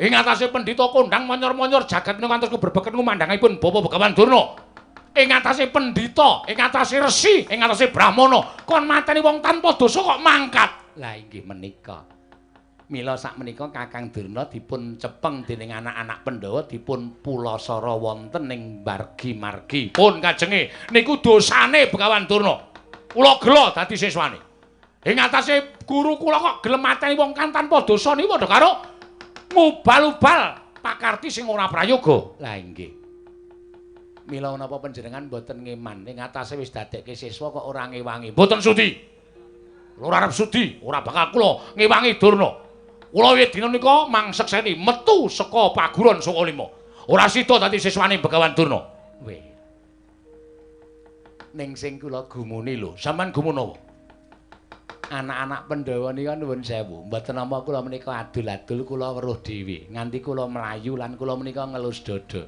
Ing atase pendhita kondang monyor-monyor jagat menika ngantos keberbeket ngumandhangipun Bapak Begawan Durna. Ing atase pendhita, ing atase resi, ing atase brahmana, kon mateni wong tanpa dosa kok mangkat. Lah inggih menika. Mila sakmenika Kakang Durna dipun cepeng dening anak-anak Pandhawa dipun pulasara wonten ing margi-margi. Pun kajenge niku dosane Begawan Durna. Kula gelo dadi siswane. Ing atase guru kula kok gelem mateni wong kang tanpa dosa niku padha karo ngubal-ubal pakarti sing ora prayoga. Lah inggih. Mila menapa panjenengan mboten ngeman ing atase wis dadekke siswa kok ora ngewangi. Mboten sudi. Ora arep sudi, ora bakal kula ngewangi Durna. Kula wiwit dina nika mangsekseni metu saka paguron Sukalima. Ora sida dadi siswane Begawan Durna. Weh. Ning sing kula gumuni lho, sampean gumun apa? Anak-anak Pandhawa nika nuwun sewu, mboten nama kula menika adul-adul kula weruh dhewe, nganti kula mlayu lan kula menika ngelus dada.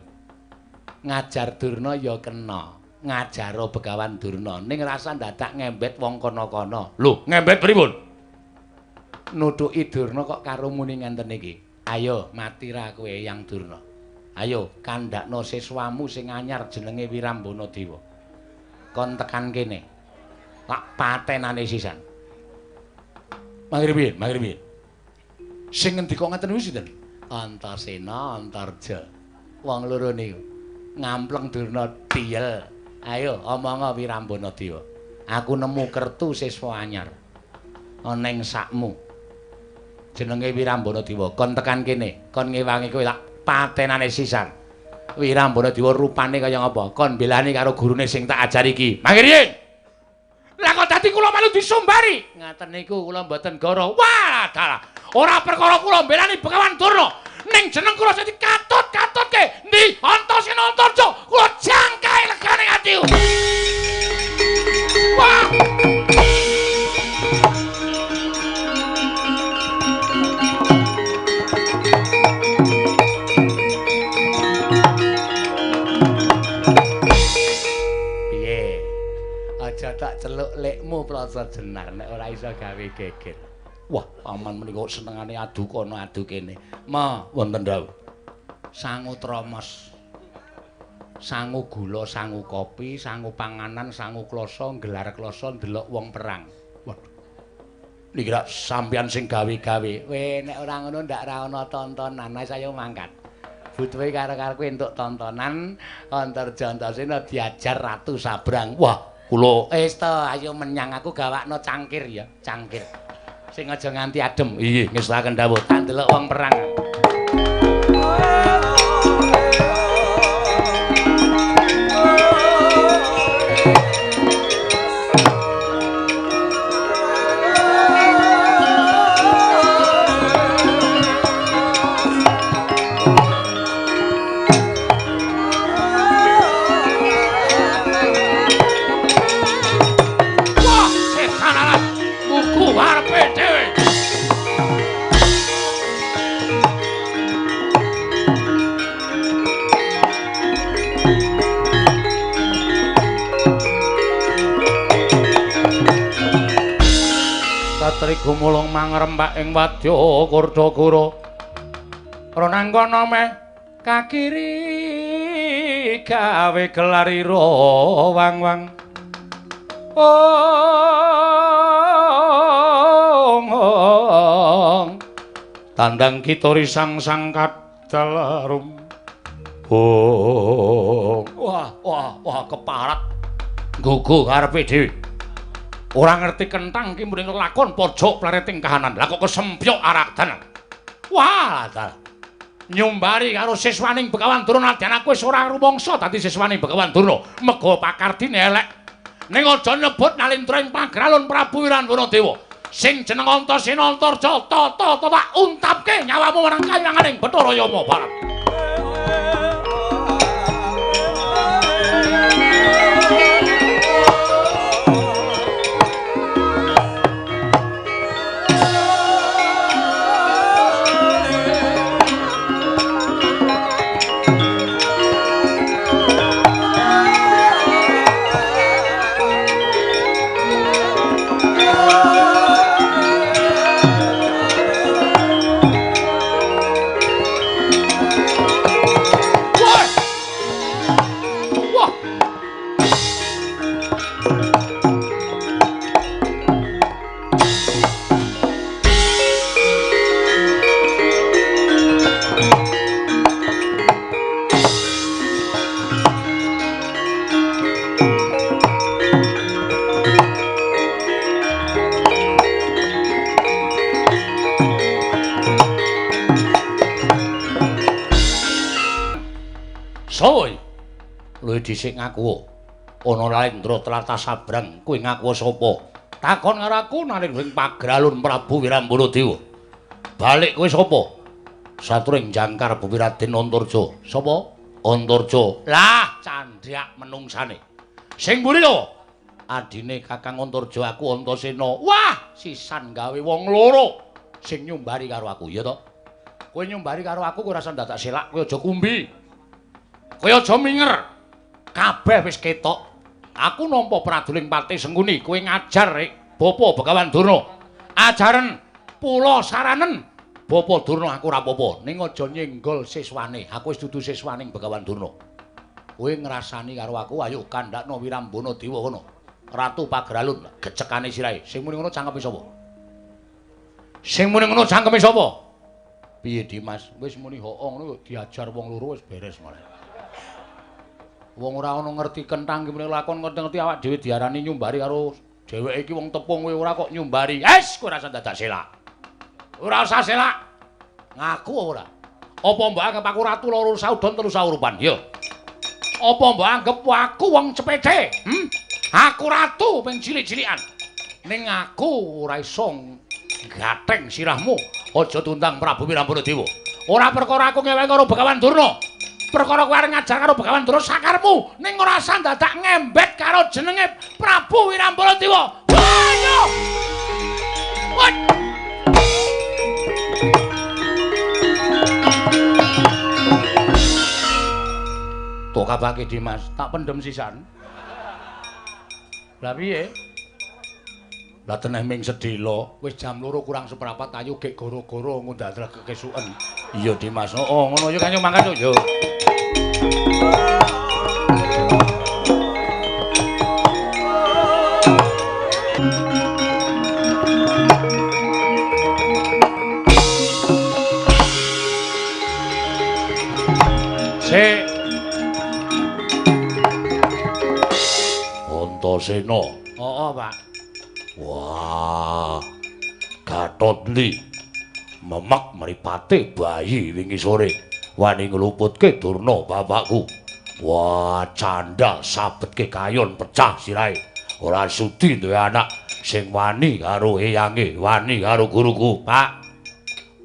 Ngajar Durna ya kena, ngajaro Begawan Durna ning rasa dadak ngembet wong kono-kono. Lho, ngembet pripun? Nutuki Durna kok karo muni ngenten iki. Ayo mati ra kowe Yang Durna. Ayo kandhakno siswamu sing anyar jenenge Wirambana Dewa. Kon tekan kene. Tak patenane sisan. Mangke piye? Sing ngendika ngaten niku sinten? Antasena, Antarja. Wong loro niku ngampleng Durna tiyel. Ayo omonga Wirambana Dewa. Aku nemu kertu siswa anyar. Ana ing sakmu. Jenenge Wirambana Dewa. Kon tekan kene, kon ngewangi kowe tak patenane sisan. Wirambana Dewa rupane kaya ngapa? Kon belani karo gurune sing tak ajari iki. Mangke riyen. Lah kok dadi kula malu disumbari? Ngaten niku kula mboten goro. Wah, dalah. Ora perkara kula mbelani Begawan Durna. Ning jeneng kula sing katut-katutke ndi Antasena Antarja. Kula jangkae legane ati. Wah. tak celuk lekmu ilmu prasa jenar nek ora iso gawe geger. Wah, paman menika senengane adu kono adu kene. Ma, wonten dawuh. Sangu tromos. Sangu gula, sangu kopi, sangu panganan, sangu kloso, gelar kloso ndelok wong perang. Waduh. Niki rak sampeyan sing gawe-gawe. Weh, nek ora ngono ndak ra ana tontonan, saya mangkat. Butuhe karo-karo kowe entuk tontonan Antarja Antasena diajar Ratu Sabrang. Wah, kula wis to, ayo menyang aku gawakno cangkir ya, cangkir. Sing aja nganti adem. Nggih, ngestaken dawuh, tak ndelok wong perang. Satri gumulung mangrembak ing wadya Kurdagara. Ranangkana meh kakiri gawe gelarira wang-wang. Ong tandang kita risang sang kadalarum. Wah keparat gugu karepe dhewe. Ora ngerti kentang ki mring lakon pojok plereting kahanan. Lah kok kesempyok arakdan. Wah, nyumbari karo siswaning Begawan Durna nadyan aku wis ora rumangsa dadi siswaning Begawan Durna. Mega pakardine elek. Ning aja nyebut nalindra ing pagralun Prabu Wirambanadewa. Sing jeneng Antasena Antarja tata tak untapke nyawamu marang kayanganing Bathara Yama Barat. Soy. Luwih dhisik ngaku. Ana Nalendra Tlatah Sabrang, kowe ngaku sapa? Takon karo aku nalendra pagralun Prabu Wirambanadewa. Balik kowe sapa? Satring jangkar Bumi Raden Antarja. Sapa? Antarja. Lah, candhak menungsane. Sing mburi lho. Adine Kakang Antarja aku Antasena. Wah, sisan gawe wong loro sing nyumbari karo aku, ya to? Kowe nyumbari karo aku kowe rasa dadak selak, kowe aja kumbi. Kowe aja minger. Kabeh wis ketok. Aku nampa praduling Pati Sengkuni, kowe ngajar Bapa Begawan Durna. Ajaren pula saranen Bapa Durna aku ora apa-apa, ning aja nyenggol siswane. Aku wis dudu siswaning Begawan Durna. Kowe ngrasani karo aku, ayo kandhakno Wirambanadewa kono. Ratu Pagralun gecekane sirahe. Sing muni ngono cangkeme sapa? Sing muni ngono cangkeme sapa? Piye Dimas? Wis muni hoong ngono diajar wong loro wis beres malah. Wong ora ono ngerti kentang ki mrene lakon ngerti awak dhewe diarani nyumbari karo dheweke iki wong tepung kowe ora kok nyumbari. Wis kowe ora usah dadak selak. Ora usah selak. Ngaku ora. Apa mbok anggap aku ratu loro saudon telu saurupan? Yo. Apa mbok anggap aku wong cepete? Aku ratu ping cilik-cilikan. Ning aku ora iso gatheng sirahmu. Aja tundang Prabu Wirambanadewa. Ora perkara aku ngewe karo Begawan Durna. Perkara kowe arep ngajar karo Begawan Durna sakarmu, ning ora usah dadak ngembet karo jenenge Prabu Wirambanadewa. Ayo. Wot. Tok kabake Dimas, tak pendem sisan. Lah piye? Lah teneh ming sedhela, wis jam 2 kurang seprapat ayo gek goro-goro ngundadreh kekesuken. Iya Dimas. Oh, ngono yo Kanjeng mangkat yo. Sik. Antasena. Heeh, Pak. Wah. Gatotli. Memek mripate bayi wingi sore. Wani ngluputke Durna bapakku. Wah, candhak sabetke kayon pecah sirahe. Ora sudi duwe anak sing wani karo eyange, wani karo guruku. Pak.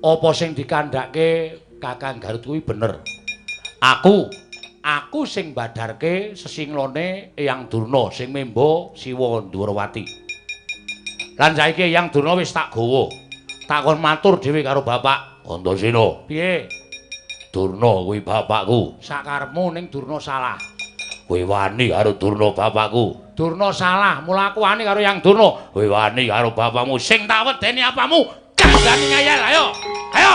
Apa sing dikandhake Kakang Garut kuwi bener? Aku sing badarke sesinglone Eyang Durna sing memba Siwa Ndwarawati. Lan saiki Eyang Durna wis tak gawa. Takon matur dhewe karo bapak. Antasena. Piye? Durna kuwi bapakku. Sakarepmu ning Durna salah. Kowe wani karo Durna bapakku. Durna salah, mula aku wani karo Eyang Durna. Kowe wani karo bapakmu sing tak wedeni apamu. Kandhani ngayal, ayo. Ayo.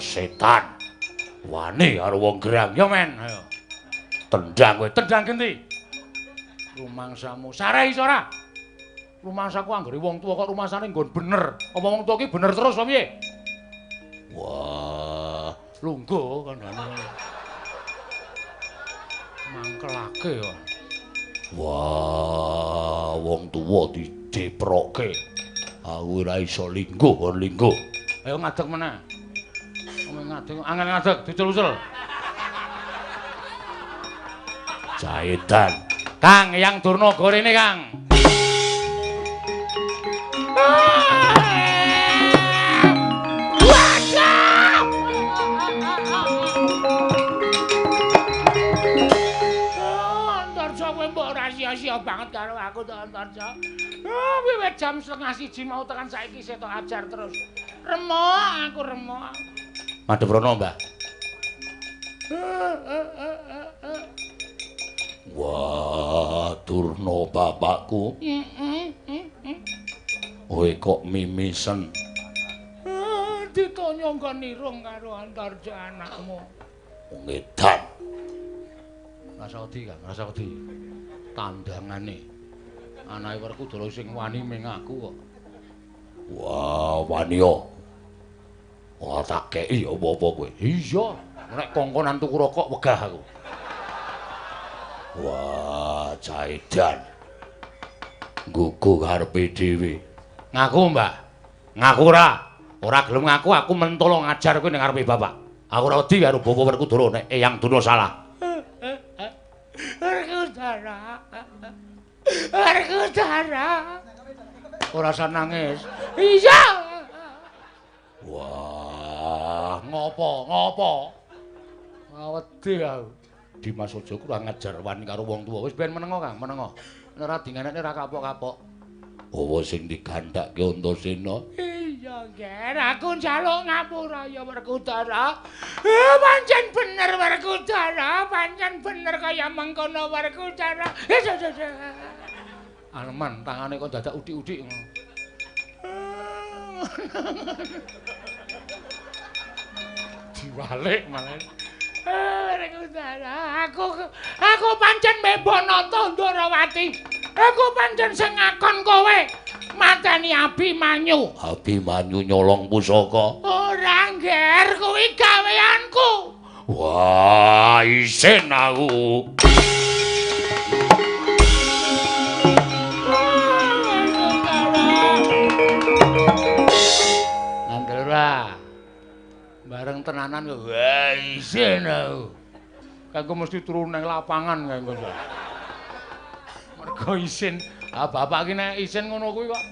Setan wani karo wong gerang ya men ayo tendang kowe tendang genti rumangsamu sarai iso ora rumangsaku anggere wong tuwa kok rumangsane nggon bener apa wong tuwa ki bener terus apa piye wah lungguh kandhane mangkelake kok wah wong tuwa dideproke aku ora iso lingguh kon lingguh ayo ngadeg meneh angel ngadeg dicul-ucul. Jaedan. Kang, Eyang Durna gorene, Kang. Antarja kowe mbok ora sia-sia banget karo aku to Antarja. Wiwit jam 1:30 mau tekan saiki setok ajar terus. Remuk aku remuk. Madheprana, Mbah. Wah, Durna bapakku. Kowe kok mimisen. Ditanya nggon nirung karo Antarja anakmu. Wong edan. Rasa wedi, Kang, rasa wedi. Tandangane. Anake Werkudara sing wani ming aku kok. Wah, wani yo. Wah, tak kei apa-apa kowe. Iya, nek kongkonan tuku rokok wegah aku. Wah, Jaedan. Nggugu karepe dhewe. Ngaku, Mbak. Ngaku ora. Ora gelem ngaku, aku mentolo ngajar kowe ning ngarepe bapak. Aku ora wedi karo Bapak Werkudara nek Eyang Durna salah. Werkudara. Werkudara. Ora usah nangis. Iya. Wah, ngopo? Wedi aku. Dimas aja kurang ngajar wani karo wong tuwa. Wis ben menengo, Kang, menengo. Nek ora dingenekne ra kapok-kapok. Apa sing digandhake Antasena? Iya, Ger, aku njaluk ngapura ya Werkudara. Pancen bener Werkudara, pancen bener kaya mengkono Werkudara. Aneman tangane kok dadak udik-udik ngono. Diwalik malah. Werkudara, aku pancen mbebana Ndwarawati. Aku pancen sing ngakon kowe mateni Abimanyu. Abimanyu nyolong pusaka. Ora, Nger, kuwi gaweanku. Wah, isin aku. Bareng tenanan kok. Wah, isin aku. Kanggo mesti turu nang lapangan kanggo. Mergo isin. Ah bapak ki nek isin ngono kuwi kok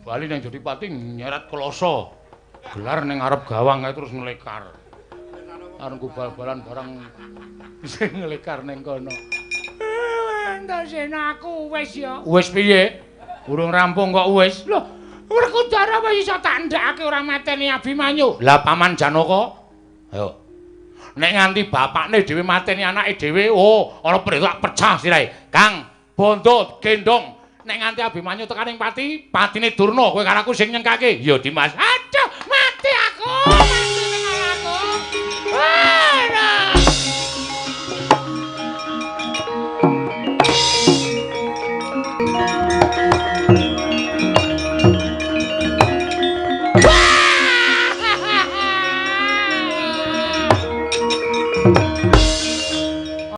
bali nang Jodipati nyeret kloso. Gelar ning ngarep gawang kae terus nglekar. Arengku bal-balan barang isin nglekar ning kono. Antasena aku wis ya. Wis piye? Urung rampung kok wis. Lho, Werkudara wis iso tak ndakake ora mateni Abimanyu. Lah Paman Janaka? Ayo. nek nganti bapakne dhewe mateni anake dhewe, oh ana perintah pecah sirahe. Kang, bondo gendong nek nganti Abimanyu tekaning pati, patine Durna kowe karo aku sing nyengkake. Ya Dimas.